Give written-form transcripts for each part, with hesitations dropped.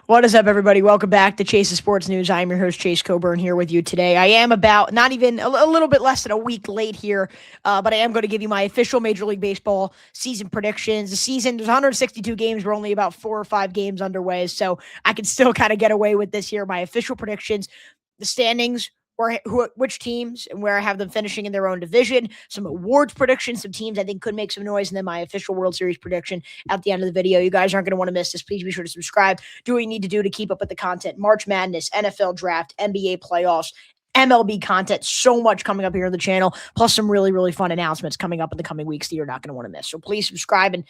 What is up, everybody? Welcome back to Chase's Sports News. I'm your host, Chase Coburn, here with you today. I am about not even a little bit less than a week late here, but I am going to give you my official Major League Baseball season predictions. The season, there's 162 games. We're only about 4 or 5 games underway, so I can still kind of get away with this here. My official predictions, the standings, which teams and where I have them finishing in their own division, some awards predictions, some teams I think could make some noise, and then my official World Series prediction at the end of the video. You guys aren't going to want to miss this. Please be sure to subscribe. Do what you need to do to keep up with the content. March Madness, NFL Draft, NBA playoffs, MLB content, so much coming up here on the channel, plus some really, really fun announcements coming up in the coming weeks that you're not going to want to miss. So please subscribe and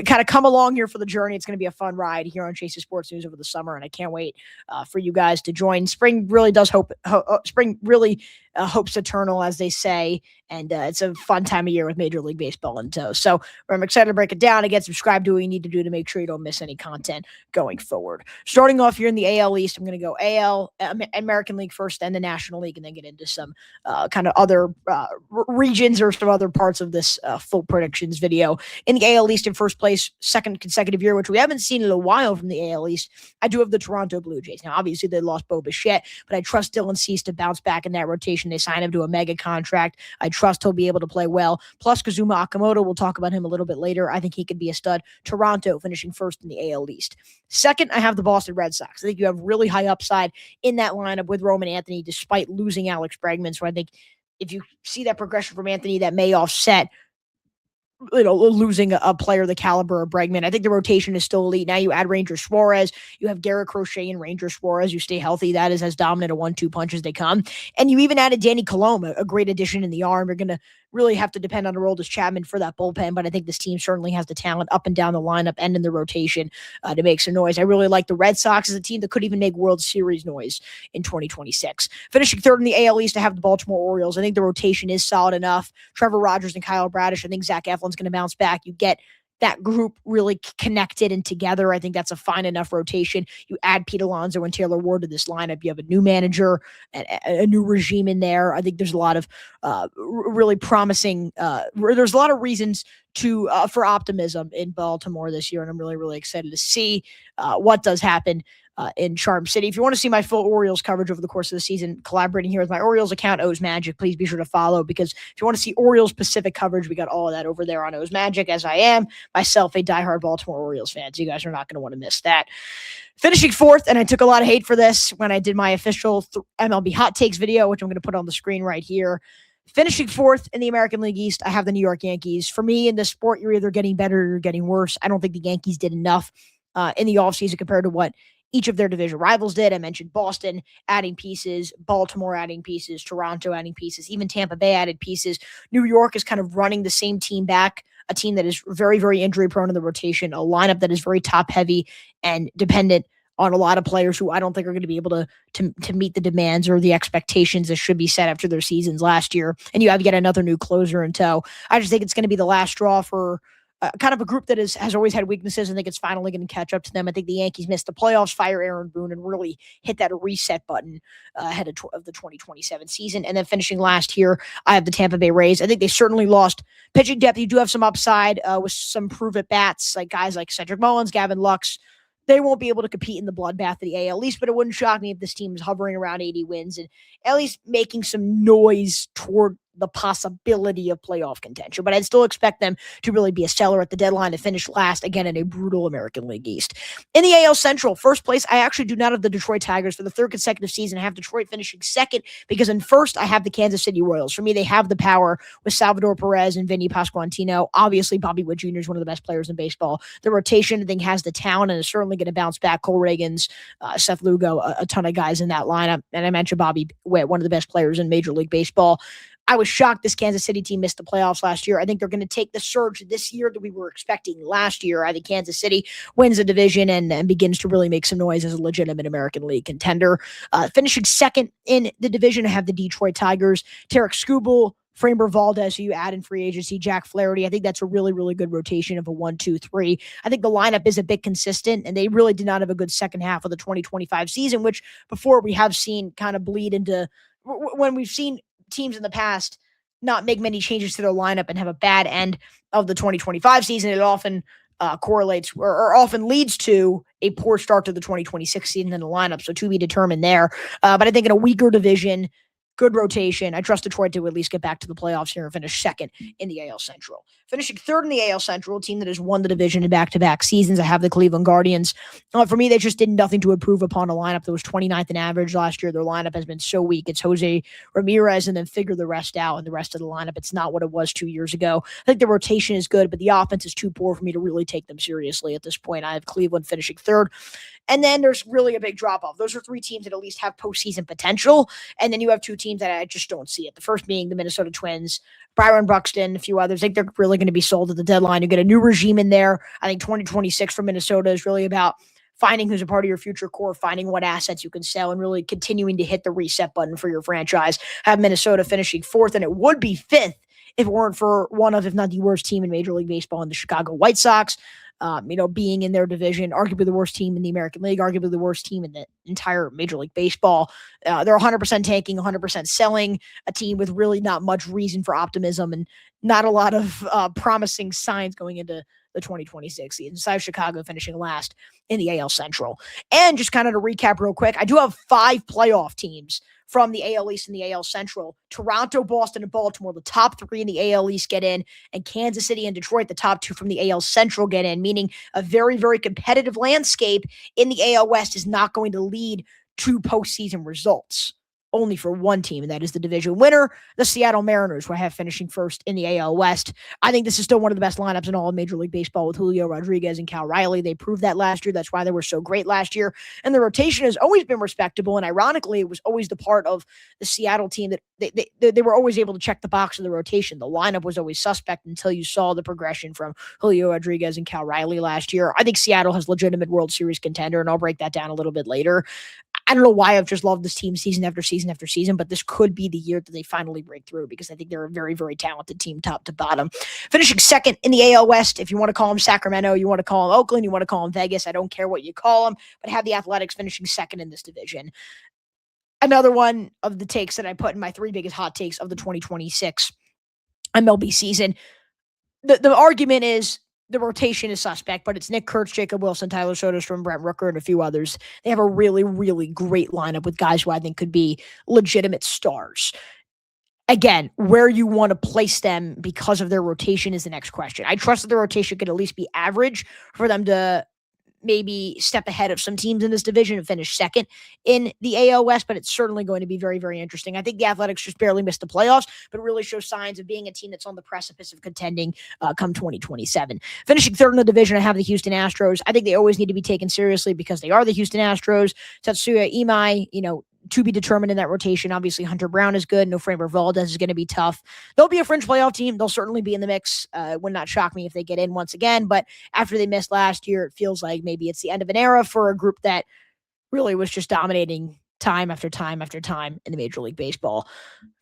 kind of come along here for the journey. It's going to be a fun ride here on Chase's Sports News over the summer, and I can't wait for you guys to join. Spring really does hopes eternal, as they say, and it's a fun time of year with Major League Baseball in tow. So I'm excited to break it down. Again, subscribe to what you need to do to make sure you don't miss any content going forward. Starting off here in the AL East, I'm going to go AL, American League first, then the National League, and then get into some kind of other regions or some other parts of this full predictions video. In the AL East, in first place, second consecutive year, which we haven't seen in a while from the AL East, I do have the Toronto Blue Jays. Now, obviously, they lost Bo Bichette, but I trust Dylan Cease to bounce back in that rotation. They signed him to a mega contract. I trust he'll be able to play well. Plus, Kazuma Akamoto, we'll talk about him a little bit later. I think he could be a stud. Toronto finishing first in the AL East. Second, I have the Boston Red Sox. I think you have really high upside in that lineup with Roman Anthony, despite losing Alex Bregman. So I think if you see that progression from Anthony, that may offset losing a player the caliber of Bregman. I think the rotation is still elite. Now you add Ranger Suarez. You have Garrett Crochet and Ranger Suarez. You stay healthy. That is as dominant a 1-2 punch as they come. And you even added Danny Colome, a great addition in the arm. You're going to really have to depend on Aroldis Chapman for that bullpen, but I think this team certainly has the talent up and down the lineup and in the rotation to make some noise. I really like the Red Sox as a team that could even make World Series noise in 2026. Finishing third in the AL East, I have the Baltimore Orioles. I think the rotation is solid enough. Trevor Rogers and Kyle Bradish. I think Zach Eflin's going to bounce back. You get that group really connected and together. I think that's a fine enough rotation. You add Pete Alonso and Taylor Ward to this lineup. You have a new manager, a new regime in there. I think there's a lot of really promising, there's a lot of reasons for optimism in Baltimore this year, and I'm really, really excited to see what does happen in Charm City. If you want to see my full Orioles coverage over the course of the season, collaborating here with my Orioles account, O's Magic, please be sure to follow, because if you want to see Orioles specific coverage, we got all of that over there on O's Magic, as I am myself a diehard Baltimore Orioles fan. So you guys are not going to want to miss that. Finishing fourth, and I took a lot of hate for this when I did my official MLB Hot Takes video, which I'm going to put on the screen right here. Finishing fourth in the American League East, I have the New York Yankees. For me, in this sport, you're either getting better or you're getting worse. I don't think the Yankees did enough in the offseason compared to what each of their division rivals did. I mentioned Boston adding pieces, Baltimore adding pieces, Toronto adding pieces, even Tampa Bay added pieces. New York is kind of running the same team back, a team that is very, very injury prone in the rotation, a lineup that is very top heavy and dependent on a lot of players who I don't think are going to be able to meet the demands or the expectations that should be set after their seasons last year. And you have yet another new closer in tow. I just think it's going to be the last straw for kind of a group that has always had weaknesses. I think it's finally going to catch up to them. I think the Yankees missed the playoffs, fire Aaron Boone, and really hit that reset button ahead of the 2027 season. And then finishing last here, I have the Tampa Bay Rays. I think they certainly lost pitching depth. You do have some upside with some prove-it bats, like guys like Cedric Mullins, Gavin Lux. They won't be able to compete in the bloodbath of the AL East, but it wouldn't shock me if this team is hovering around 80 wins and at least making some noise toward the possibility of playoff contention. But I'd still expect them to really be a seller at the deadline to finish last, again, in a brutal American League East. In the AL Central, first place, I actually do not have the Detroit Tigers for the third consecutive season. I have Detroit finishing second because in first, I have the Kansas City Royals. For me, they have the power with Salvador Perez and Vinny Pasquantino. Obviously, Bobby Witt Jr. is one of the best players in baseball. The rotation, I think, has the talent and is certainly going to bounce back. Cole Reagans, Seth Lugo, a ton of guys in that lineup. And I mentioned Bobby Witt, one of the best players in Major League Baseball. I was shocked this Kansas City team missed the playoffs last year. I think they're going to take the surge this year that we were expecting last year. I think Kansas City wins the division and begins to really make some noise as a legitimate American League contender. Finishing second in the division, I have the Detroit Tigers. Tarek Skubal, Framber Valdez, who you add in free agency, Jack Flaherty. I think that's a really, really good rotation of a 1-2-3. I think the lineup is a bit consistent, and they really did not have a good second half of the 2025 season, which before we have seen kind of bleed into when we've seen teams in the past not make many changes to their lineup and have a bad end of the 2025 season. It often correlates or often leads to a poor start to the 2026 season in the lineup. So to be determined there. But I think in a weaker division, good rotation. I trust Detroit to at least get back to the playoffs here and finish second in the AL Central. Finishing third in the AL Central, a team that has won the division in back-to-back seasons. I have the Cleveland Guardians. For me, they just did nothing to improve upon a lineup that was 29th in average last year. Their lineup has been so weak. It's Jose Ramirez and then figure the rest out, and the rest of the lineup, it's not what it was 2 years ago. I think the rotation is good, but the offense is too poor for me to really take them seriously at this point. I have Cleveland finishing third. And then there's really a big drop-off. Those are three teams that at least have postseason potential. And then you have two teams that I just don't see it. The first being the Minnesota Twins, Byron Buxton, a few others. I think they're really going to be sold at the deadline. You get a new regime in there. I think 2026 for Minnesota is really about finding who's a part of your future core, finding what assets you can sell, and really continuing to hit the reset button for your franchise. Have Minnesota finishing fourth, and it would be fifth if it weren't for one of, if not the worst team in Major League Baseball, in the Chicago White Sox. Being in their division, arguably the worst team in the American League, arguably the worst team in the entire Major League Baseball. They're 100% tanking, 100% selling, a team with really not much reason for optimism and not a lot of promising signs going into the 2026 season. Besides Chicago finishing last in the AL Central. And just kind of to recap real quick, I do have 5 playoff teams from the AL East and the AL Central. Toronto, Boston, and Baltimore, the top 3 in the AL East get in, and Kansas City and Detroit, the top 2 from the AL Central get in, meaning a very, very competitive landscape in the AL West is not going to lead to postseason results. Only for one team, and that is the division winner, the Seattle Mariners, who I have finishing first in the AL West. I think this is still one of the best lineups in all of Major League Baseball with Julio Rodriguez and Cal Riley. They proved that last year. That's why they were so great last year. And the rotation has always been respectable, and ironically, it was always the part of the Seattle team that they were always able to check the box of the rotation. The lineup was always suspect until you saw the progression from Julio Rodriguez and Cal Riley last year. I think Seattle has legitimate World Series contender, and I'll break that down a little bit later. I don't know why I've just loved this team season after season after season, but this could be the year that they finally break through because I think they're a very, very talented team top to bottom. Finishing second in the AL West, if you want to call them Sacramento, you want to call them Oakland, you want to call them Vegas, I don't care what you call them, but have the Athletics finishing second in this division. Another one of the takes that I put in my 3 biggest hot takes of the 2026 MLB season. The argument is the rotation is suspect, but it's Nick Kurtz, Jacob Wilson, Tyler Soderstrom, Brent Rooker, and a few others. They have a really, really great lineup with guys who I think could be legitimate stars. Again, where you want to place them because of their rotation is the next question. I trust that the rotation could at least be average for them to maybe step ahead of some teams in this division and finish second in the AL West, but it's certainly going to be very, very interesting. I think the Athletics just barely missed the playoffs, but really show signs of being a team that's on the precipice of contending come 2027. Finishing third in the division, I have the Houston Astros. I think they always need to be taken seriously because they are the Houston Astros. Tatsuya Imai, to be determined in that rotation. Obviously, Hunter Brown is good. No Framber Valdez is going to be tough. They'll be a fringe playoff team. They'll certainly be in the mix. Would not shock me if they get in once again. But after they missed last year, it feels like maybe it's the end of an era for a group that really was just dominating time after time after time in the Major League Baseball.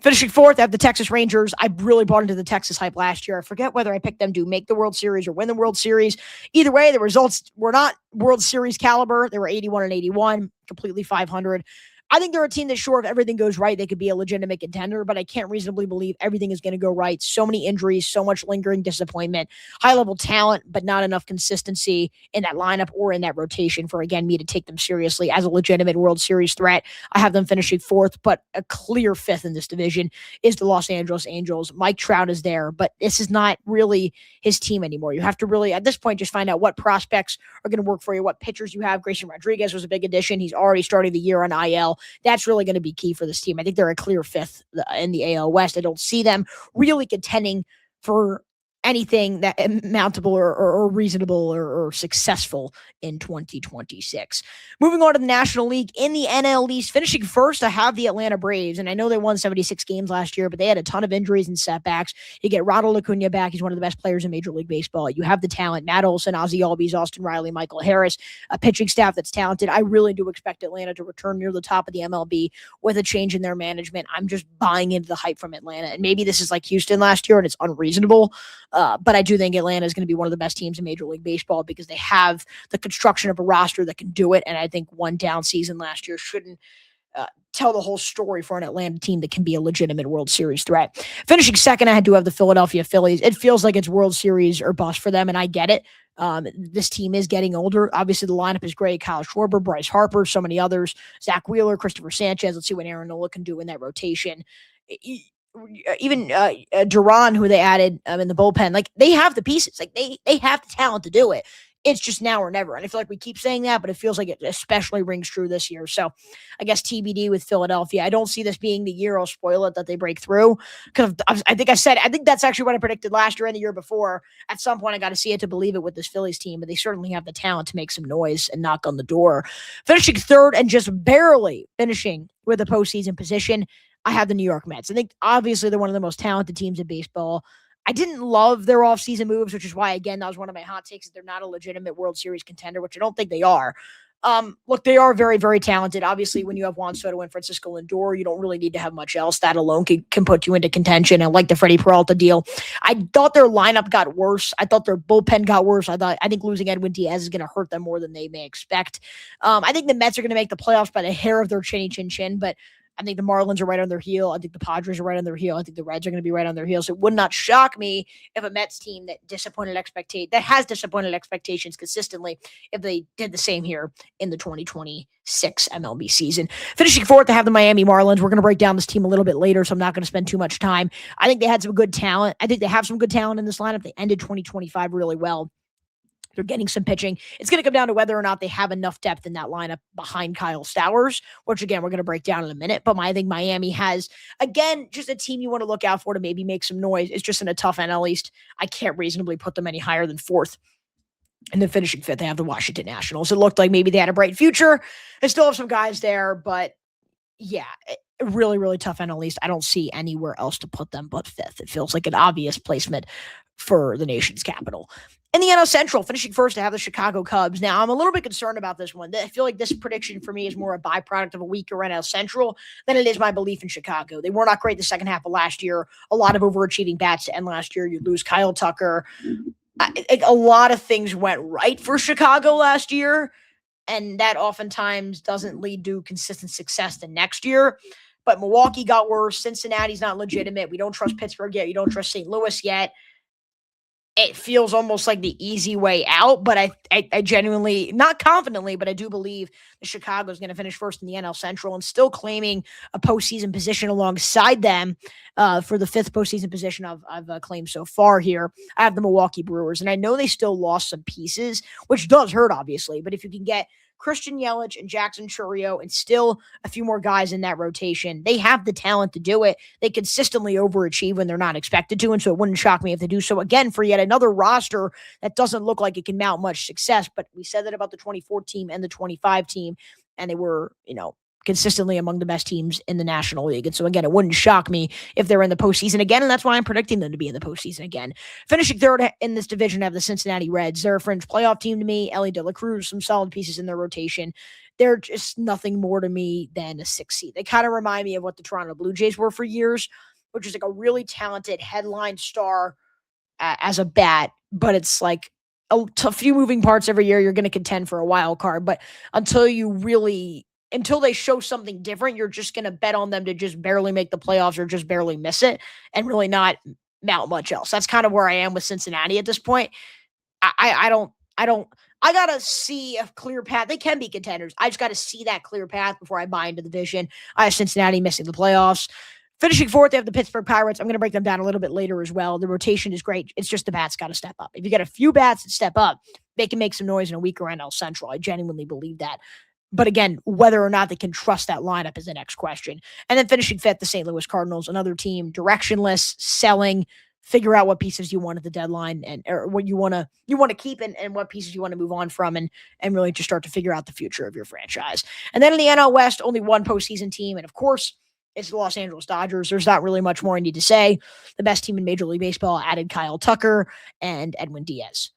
Finishing fourth, I have the Texas Rangers. I really bought into the Texas hype last year. I forget whether I picked them to make the World Series or win the World Series. Either way, the results were not World Series caliber. They were 81-81, completely 500. I think they're a team that, sure, if everything goes right, they could be a legitimate contender, but I can't reasonably believe everything is going to go right. So many injuries, so much lingering disappointment, high-level talent, but not enough consistency in that lineup or in that rotation for, again, me to take them seriously as a legitimate World Series threat. I have them finishing fourth, but a clear fifth in this division is the Los Angeles Angels. Mike Trout is there, but this is not really his team anymore. You have to really, at this point, just find out what prospects are going to work for you, what pitchers you have. Grayson Rodriguez was a big addition. He's already starting the year on IL. That's really going to be key for this team. I think they're a clear fifth in the AL West. I don't see them really contending for anything that mountable or reasonable or successful in 2026. Moving on to the National League in the NL East, finishing first, I have the Atlanta Braves, and I know they won 76 games last year, but they had a ton of injuries and setbacks. You get Ronald Acuna back. He's one of the best players in Major League Baseball. You have the talent, Matt Olson, Ozzie Albies, Austin Riley, Michael Harris, a pitching staff that's talented. I really do expect Atlanta to return near the top of the MLB with a change in their management. I'm just buying into the hype from Atlanta, and maybe this is like Houston last year, and it's unreasonable. But I do think Atlanta is going to be one of the best teams in Major League Baseball because they have the construction of a roster that can do it. And I think one down season last year shouldn't tell the whole story for an Atlanta team that can be a legitimate World Series threat. Finishing second, I had to have the Philadelphia Phillies. It feels like it's World Series or bust for them, and I get it. This team is getting older. Obviously, the lineup is great. Kyle Schwarber, Bryce Harper, so many others. Zach Wheeler, Christopher Sanchez. Let's see what Aaron Nola can do in that rotation. Even Duran, who they added in the bullpen, like they have the pieces. Like they have the talent to do it. It's just now or never. And I feel like we keep saying that, but it feels like it especially rings true this year. So I guess TBD with Philadelphia. I don't see this being the year, I'll spoil it, that they break through. Because I think that's actually what I predicted last year and the year before. At some point, I got to see it to believe it with this Phillies team, but they certainly have the talent to make some noise and knock on the door. Finishing third and just barely finishing with a postseason position, I have the New York Mets. I think obviously they're one of the most talented teams in baseball. I didn't love their offseason moves, which is why, again, that was one of my hot takes, that they're not a legitimate World Series contender, which I don't think they are. Look, they are very, very talented. Obviously, when you have Juan Soto and Francisco Lindor, you don't really need to have much else. That alone can put you into contention. And like the Freddie Peralta deal, I thought their lineup got worse. I thought their bullpen got worse. I think losing Edwin Diaz is going to hurt them more than they may expect. I think the Mets are going to make the playoffs by the hair of their chinny chin chin, but I think the Marlins are right on their heel. I think the Padres are right on their heel. I think the Reds are going to be right on their heels. It would not shock me if a Mets team that has disappointed expectations consistently, if they did the same here in the 2026 MLB season. Finishing fourth, I have the Miami Marlins. We're going to break down this team a little bit later, so I'm not going to spend too much time. I think they had some good talent. I think they have some good talent in this lineup. They ended 2025 really well. They're getting some pitching. It's going to come down to whether or not they have enough depth in that lineup behind Kyle Stowers, which, again, we're going to break down in a minute. But I think Miami has, again, just a team you want to look out for to maybe make some noise. It's just in a tough NL East. I can't reasonably put them any higher than fourth. And then finishing fifth, they have the Washington Nationals. It looked like maybe they had a bright future. They still have some guys there, but yeah, really, really tough NL East. I don't see anywhere else to put them but fifth. It feels like an obvious placement for the nation's capital. In the NL Central, finishing first, I have the Chicago Cubs. Now, I'm a little bit concerned about this one. I feel like this prediction for me is more a byproduct of a weaker NL Central than it is my belief in Chicago. They were not great the second half of last year. A lot of overachieving bats to end last year. You lose Kyle Tucker. A lot of things went right for Chicago last year, and that oftentimes doesn't lead to consistent success the next year. But Milwaukee got worse. Cincinnati's not legitimate. We don't trust Pittsburgh yet. You don't trust St. Louis yet. It feels almost like the easy way out, but I genuinely, not confidently, but I do believe that Chicago is going to finish first in the NL Central and still claiming a postseason position alongside them for the fifth postseason position I've claimed so far here. I have the Milwaukee Brewers, and I know they still lost some pieces, which does hurt, obviously, but if you can get Christian Yelich and Jackson Chourio and still a few more guys in that rotation, they have the talent to do it. They consistently overachieve when they're not expected to, and so it wouldn't shock me if they do so again for yet another roster that doesn't look like it can mount much success. But we said that about the 24 team and the 25 team, and they were, consistently among the best teams in the National League. And so, again, it wouldn't shock me if they're in the postseason again, and that's why I'm predicting them to be in the postseason again. Finishing third in this division, I have the Cincinnati Reds. They're a fringe playoff team to me. Ellie De La Cruz, some solid pieces in their rotation. They're just nothing more to me than a 6 seed. They kind of remind me of what the Toronto Blue Jays were for years, which is like a really talented headline star as a bat, but it's like a few moving parts every year. You're going to contend for a wild card, but until they show something different, you're just going to bet on them to just barely make the playoffs or just barely miss it and really not mount much else. That's kind of where I am with Cincinnati at this point. I got to see a clear path. They can be contenders. I just got to see that clear path before I buy into the vision. I have Cincinnati missing the playoffs. Finishing fourth, they have the Pittsburgh Pirates. I'm going to break them down a little bit later as well. The rotation is great. It's just the bats got to step up. If you get a few bats that step up, they can make some noise in a weaker NL Central. I genuinely believe that. But again, whether or not they can trust that lineup is the next question. And then finishing fifth, the St. Louis Cardinals, another team directionless, selling, figure out what pieces you want at the deadline or what you want to keep and what pieces you want to move on from and really just start to figure out the future of your franchise. And then in the NL West, only one postseason team. And of course, it's the Los Angeles Dodgers. There's not really much more I need to say. The best team in Major League Baseball added Kyle Tucker and Edwin Diaz.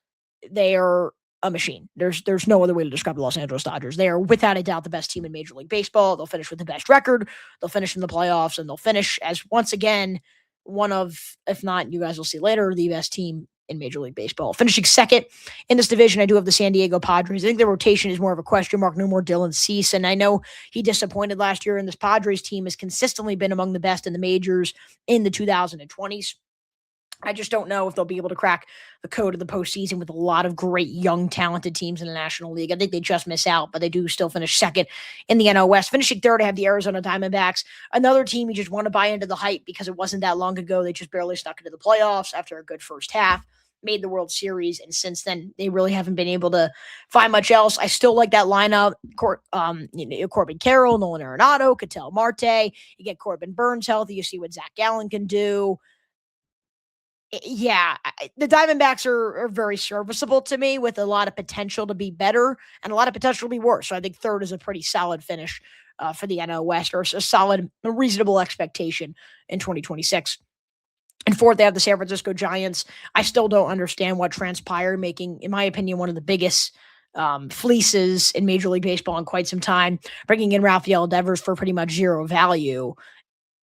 They are a machine. There's no other way to describe the Los Angeles Dodgers. They are without a doubt the best team in Major League Baseball. They'll finish with the best record. They'll finish in the playoffs, and they'll finish as, once again, one of, if not, you guys will see later, the best team in Major League Baseball. Finishing second in this division, I do have the San Diego Padres. I think the rotation is more of a question mark. No more Dylan Cease, and I know he disappointed last year, and this Padres team has consistently been among the best in the majors in the 2020s. I just don't know if they'll be able to crack the code of the postseason with a lot of great young, talented teams in the National League. I think they just miss out, but they do still finish second in the NL West. Finishing third, I have the Arizona Diamondbacks, another team you just want to buy into the hype because it wasn't that long ago. They just barely stuck into the playoffs after a good first half, made the World Series, and since then, they really haven't been able to find much else. I still like that lineup. Corbin Carroll, Nolan Arenado, Ketel Marte. You get Corbin Burns healthy. You see what Zach Gallen can do. Yeah, the Diamondbacks are very serviceable to me with a lot of potential to be better and a lot of potential to be worse. So I think third is a pretty solid finish for the NL West, or a solid, reasonable expectation in 2026. And fourth, they have the San Francisco Giants. I still don't understand what transpired, making, in my opinion, one of the biggest fleeces in Major League Baseball in quite some time, bringing in Rafael Devers for pretty much zero value.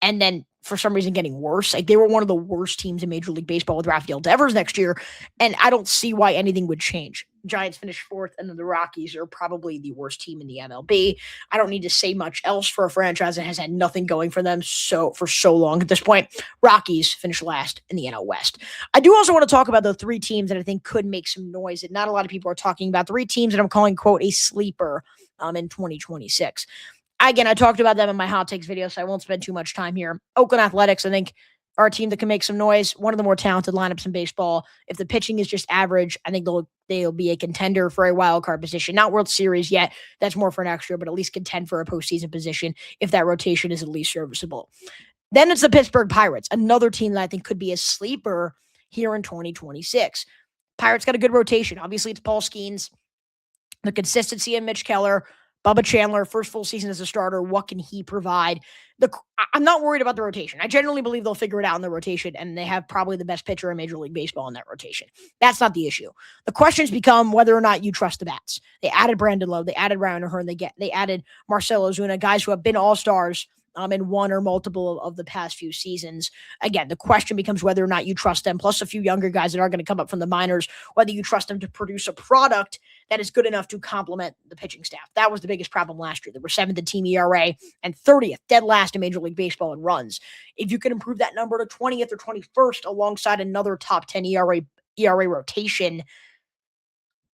And then for some reason getting worse. Like, they were one of the worst teams in Major League Baseball with Rafael Devers next year, and I don't see why anything would change. Giants finished fourth, and then the Rockies are probably the worst team in the MLB. I don't need to say much else for a franchise that has had nothing going for them for so long at this point. Rockies finished last in the NL West. I do also want to talk about the three teams that I think could make some noise that not a lot of people are talking about. Three teams that I'm calling, quote, a sleeper in 2026. Again, I talked about them in my hot takes video, so I won't spend too much time here. Oakland Athletics, I think, are a team that can make some noise. One of the more talented lineups in baseball. If the pitching is just average, I think they'll be a contender for a wild card position. Not World Series yet. That's more for next year, but at least contend for a postseason position if that rotation is at least serviceable. Then it's the Pittsburgh Pirates, another team that I think could be a sleeper here in 2026. Pirates got a good rotation. Obviously, it's Paul Skeens. The consistency of Mitch Keller, Bubba Chandler, first full season as a starter. What can he provide? I'm not worried about the rotation. I generally believe they'll figure it out in the rotation, and they have probably the best pitcher in Major League Baseball in that rotation. That's not the issue. The questions become whether or not you trust the bats. They added Brandon Lowe. They added Ryan O'Hearn. They added Marcell Ozuna, guys who have been all-stars in one or multiple of the past few seasons. Again, the question becomes whether or not you trust them, plus a few younger guys that are going to come up from the minors, whether you trust them to produce a product that is good enough to complement the pitching staff. That was the biggest problem last year. They were 7th in team ERA and 30th, dead last in Major League Baseball in runs. If you can improve that number to 20th or 21st alongside another top 10 ERA rotation,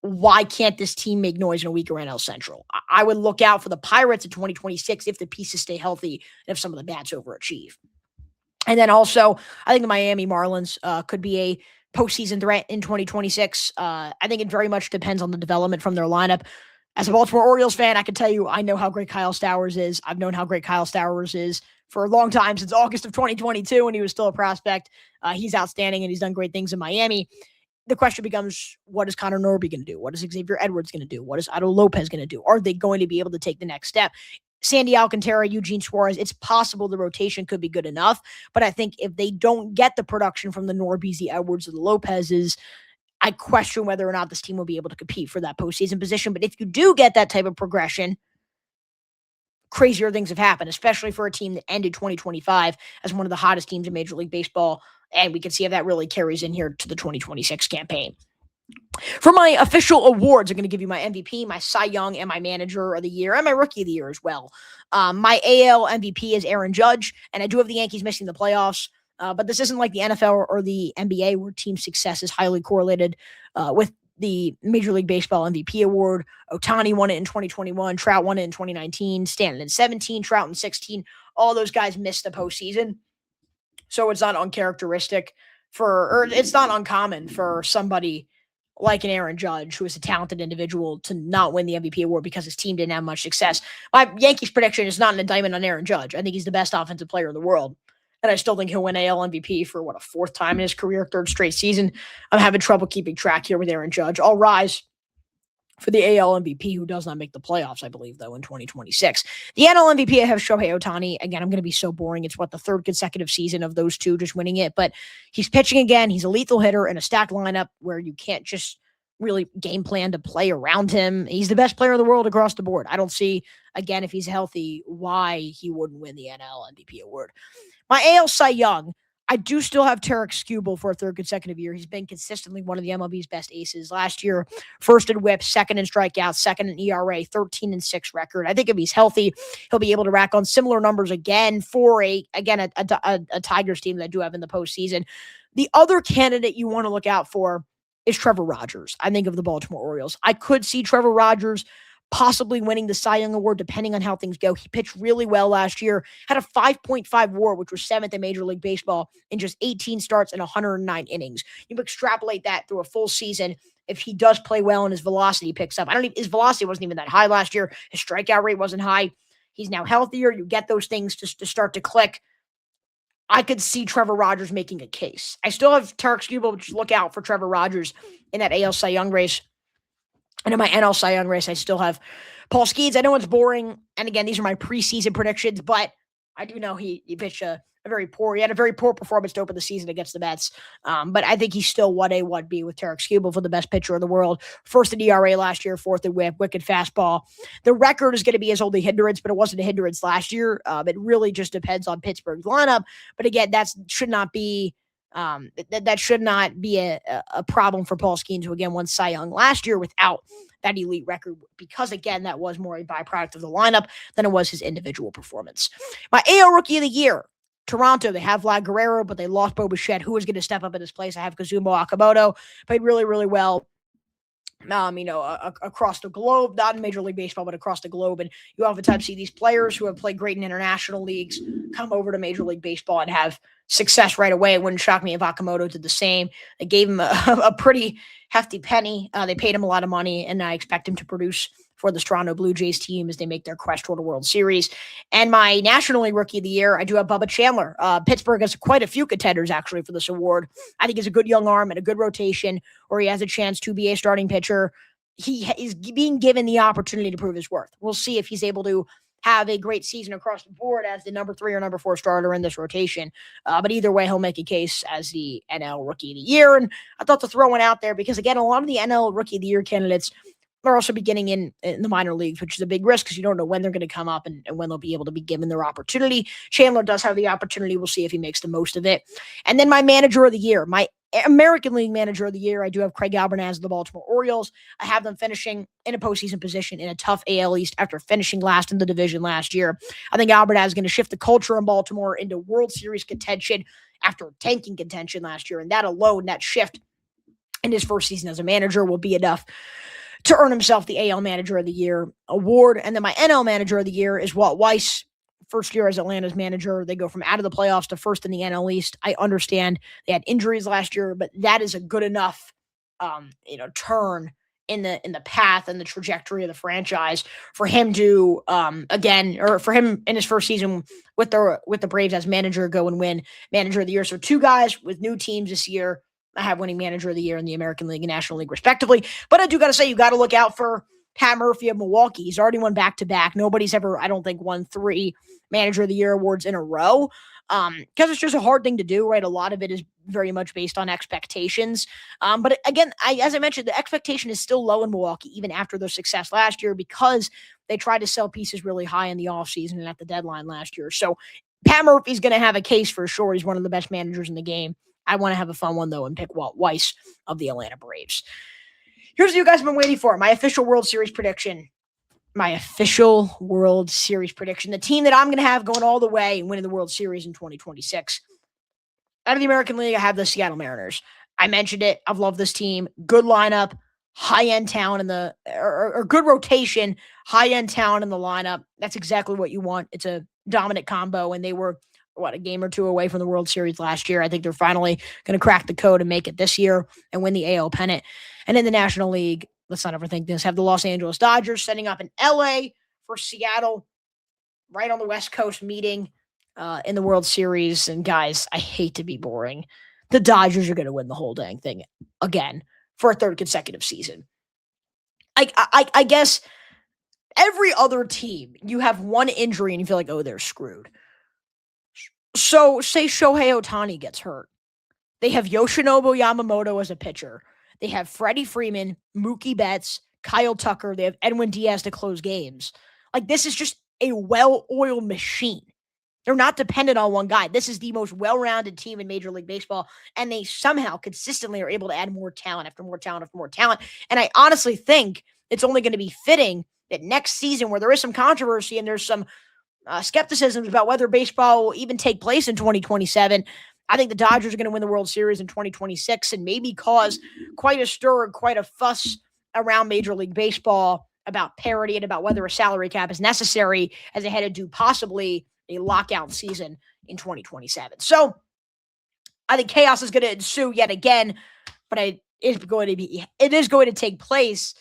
why can't this team make noise in a week around NL Central? I would look out for the Pirates in 2026 if the pieces stay healthy and if some of the bats overachieve. And then also, I think the Miami Marlins could be a postseason threat in 2026. I think it very much depends on the development from their lineup. As a Baltimore Orioles fan, I can tell you I know how great Kyle Stowers is. I've known how great Kyle Stowers is for a long time, since August of 2022 when he was still a prospect. He's outstanding, and he's done great things in Miami. The question becomes, what is Connor Norby going to do? What is Xavier Edwards going to do? What is Otto Lopez going to do? Are they going to be able to take the next step? Sandy Alcantara, Eugene Suarez, it's possible the rotation could be good enough, but I think if they don't get the production from the Norbys, the Edwards, or the Lopezes, I question whether or not this team will be able to compete for that postseason position. But if you do get that type of progression, crazier things have happened, especially for a team that ended 2025 as one of the hottest teams in Major League Baseball. And we can see if that really carries in here to the 2026 campaign. For my official awards, I'm going to give you my MVP, my Cy Young, and my Manager of the Year, and my Rookie of the Year as well. My AL MVP is Aaron Judge, and I do have the Yankees missing the playoffs. But this isn't like the NFL or the NBA, where team success is highly correlated with the Major League Baseball MVP award. Ohtani won it in 2021. Trout won it in 2019. Stanton in 17. Trout in 16. All those guys missed the postseason. So it's not uncharacteristic or it's not uncommon for somebody like an Aaron Judge, who is a talented individual, to not win the MVP award because his team didn't have much success. My Yankees prediction is not an indictment on Aaron Judge. I think he's the best offensive player in the world. And I still think he'll win AL MVP for, a fourth time in his career, third straight season. I'm having trouble keeping track here with Aaron Judge. All rise for the AL MVP, who does not make the playoffs, I believe, though, in 2026. The NL MVP, I have Shohei Ohtani. Again, I'm going to be so boring. It's the third consecutive season of those two just winning it. But he's pitching again. He's a lethal hitter in a stacked lineup where you can't just really game plan to play around him. He's the best player in the world across the board. I don't see, again, if he's healthy, why he wouldn't win the NL MVP award. My AL Cy Young, I do still have Tarek Skubal for a third consecutive year. He's been consistently one of the MLB's best aces. Last year, first in WHIP, second in strikeouts, second in ERA, 13-6 record. I think if he's healthy, he'll be able to rack on similar numbers again for a Tigers team that I do have in the postseason. The other candidate you want to look out for is Trevor Rogers. I think of the Baltimore Orioles. I could see Trevor Rogers possibly winning the Cy Young Award depending on how things go. He pitched really well last year, had a 5.5 WAR, which was 7th in Major League Baseball in just 18 starts and 109 innings. You extrapolate that through a full season. If he does play well and his velocity picks up, his velocity wasn't even that high last year. His strikeout rate wasn't high. He's now healthier. You get those things to start to click. I could see Trevor Rogers making a case. I still have Tarek Skubal, which look out for Trevor Rogers in that AL Cy Young race. And in my NL Cy Young race, I still have Paul Skeens. I know it's boring. And again, these are my preseason predictions, but I do know he pitched he had a very poor performance to open the season against the Mets. But I think he's still 1A, 1B with Tarek Skubal for the best pitcher in the world. First in ERA last year, fourth in WHIP, wicked fastball. The record is going to be his only hindrance, but it wasn't a hindrance last year. It really just depends on Pittsburgh's lineup. But again, that should not be a problem for Paul Skeens, who again won Cy Young last year without that elite record, because again, that was more a byproduct of the lineup than it was his individual performance. My AL Rookie of the Year, Toronto, they have Vlad Guerrero, but they lost Bo Bichette. Who is going to step up in his place? I have Kazuma Okamoto, played really, really well. Across the globe, not in Major League Baseball, but across the globe. And you oftentimes see these players who have played great in international leagues come over to Major League Baseball and have success right away. It wouldn't shock me if Okamoto did the same. They gave him a pretty hefty penny. They paid him a lot of money, and I expect him to produce for the Toronto Blue Jays team as they make their quest toward a World Series. And my National League Rookie of the Year, I do have Bubba Chandler. Pittsburgh has quite a few contenders, actually, for this award. I think he's a good young arm and a good rotation, or he has a chance to be a starting pitcher. He is being given the opportunity to prove his worth. We'll see if he's able to have a great season across the board as the number 3 or number 4 starter in this rotation. But either way, he'll make a case as the NL Rookie of the Year. And I thought to throw one out there because, again, a lot of the NL Rookie of the Year candidates are also beginning in the minor leagues, which is a big risk because you don't know when they're going to come up and when they'll be able to be given their opportunity. Chandler does have the opportunity. We'll see if he makes the most of it. And then my Manager of the Year, my American League Manager of the Year, I do have Craig Albertaz of the Baltimore Orioles. I have them finishing in a postseason position in a tough AL East after finishing last in the division last year. I think Albertaz is going to shift the culture in Baltimore into World Series contention after tanking contention last year. And that alone, that shift in his first season as a manager will be enough to earn himself the AL Manager of the Year award. And then my NL Manager of the Year is Walt Weiss. First year as Atlanta's manager, they go from out of the playoffs to first in the NL East. I understand they had injuries last year, but that is a good enough, turn in the path and the trajectory of the franchise for him to, for him in his first season with the Braves as manager, go and win Manager of the Year. So 2 guys with new teams this year. I have winning Manager of the Year in the American League and National League, respectively. But I do got to say, you got to look out for Pat Murphy of Milwaukee. He's already won back-to-back. Nobody's ever, I don't think, won 3 Manager of the Year awards in a row because it's just a hard thing to do, right? A lot of it is very much based on expectations. But again, as I mentioned, the expectation is still low in Milwaukee, even after their success last year, because they tried to sell pieces really high in the offseason and at the deadline last year. So Pat Murphy's going to have a case for sure. He's one of the best managers in the game. I want to have a fun one, though, and pick Walt Weiss of the Atlanta Braves. Here's what you guys have been waiting for. My official World Series prediction. The team that I'm going to have going all the way and winning the World Series in 2026. Out of the American League, I have the Seattle Mariners. I mentioned it. I've loved this team. Good lineup, high-end talent or good rotation, high-end talent in the lineup. That's exactly what you want. It's a dominant combo, and they were a game or 2 away from the World Series last year. I think they're finally going to crack the code and make it this year and win the AL pennant. And in the National League, let's not overthink this, have the Los Angeles Dodgers setting up in LA for Seattle, right on the West Coast, meeting in the World Series. And guys, I hate to be boring. The Dodgers are going to win the whole dang thing again for a 3rd consecutive season. I guess every other team, you have one injury and you feel like, oh, they're screwed. So say Shohei Ohtani gets hurt. They have Yoshinobu Yamamoto as a pitcher. They have Freddie Freeman, Mookie Betts, Kyle Tucker. They have Edwin Diaz to close games. Like, this is just a well-oiled machine. They're not dependent on one guy. This is the most well-rounded team in Major League Baseball, and they somehow consistently are able to add more talent after more talent after more talent. And I honestly think it's only going to be fitting that next season, where there is some controversy and there's some skepticism about whether baseball will even take place in 2027, I think the Dodgers are going to win the World Series in 2026 and maybe cause quite a stir and quite a fuss around Major League Baseball about parity and about whether a salary cap is necessary as they head into possibly a lockout season in 2027. So I think chaos is going to ensue yet again, but it is going to take place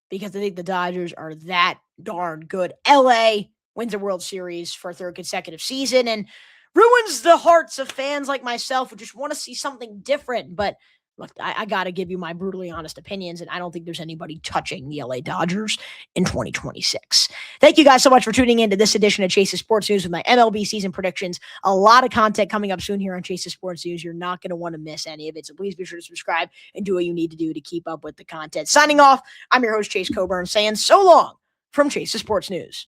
because I think the Dodgers are that darn good. LA wins the World Series for a third consecutive season and ruins the hearts of fans like myself who just want to see something different. But look, I got to give you my brutally honest opinions, and I don't think there's anybody touching the LA Dodgers in 2026. Thank you guys so much for tuning in to this edition of Chase's Sports News with my MLB season predictions. A lot of content coming up soon here on Chase's Sports News. You're not going to want to miss any of it, so please be sure to subscribe and do what you need to do to keep up with the content. Signing off, I'm your host, Chase Coburn, saying so long from Chase's Sports News.